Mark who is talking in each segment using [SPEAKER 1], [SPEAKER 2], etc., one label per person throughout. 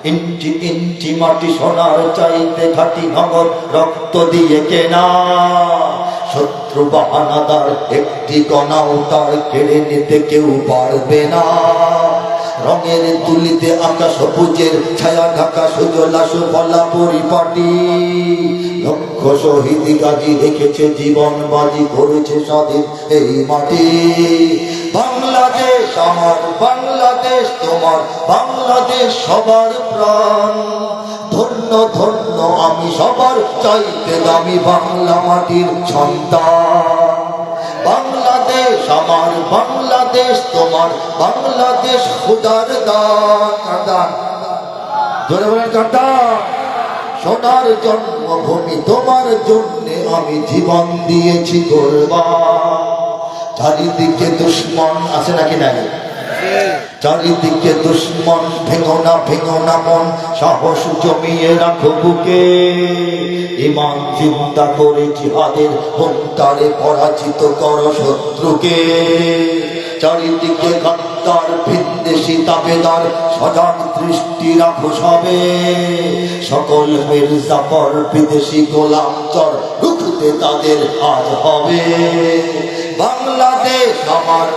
[SPEAKER 1] ইঞ্চি ইঞ্চি মাটি সোনার চাইতে খাঁটি নগদ রক্ত দিয়ে কেনা। শত্রু বাহানাদার একটি কণাও তার কেড়ে নিতে কেউ পারবে না। রঙের তুলিতে আঁকা সবুজের ছায়া ঢাকা সুজলা সুফলা পরিপাটি। লক্ষ শহীদ গাজী রেখেছে জীবন বাজি, করেছে স্বাধীন এই মাটি। বাংলাদেশ আমার, বাংলাদেশ তোমার, বাংলাদেশ সবার প্রাণ। ধন্য ধন্য আমি সবার চাইতে দামি বাংলা মাটির সন্তান। বাংলাদেশ আমার, বাংলাদেশ তোমার, বাংলাদেশ খোদার দান। জোরে বলেন দান। সোনার জন্মভূমি তোমার জন্য আমি জীবন দিয়েছি কোরবান। চারিদিকে দুশ্মন আছে নাকি নাই? চারিদিকে দুশ্মন, ভেঙো না মন, সাহস জমিয়ে রাখো বুকে। ইমান চিন্তা করে জিহাদের হুঙ্কারে পরাজিত করো শত্রুকে। চারিদিকে গাদ্দার ভিনদেশি তাবেদার, সজাগ দৃষ্টি রাখো সবে। সকল মির্জাফর বিদেশি গোলাম চর, রুখতে তাদের আজ হবে। বাংলাদেশ আমার,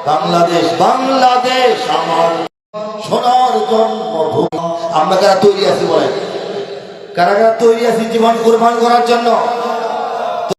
[SPEAKER 1] বাংলাদেশ, বাংলাদেশ আমার সোনার জন্মভূমি। আমরা কারা তৈরি আছি বলেন? কারা কারা তৈরি আছি জীবন কুরবান করার জন্য?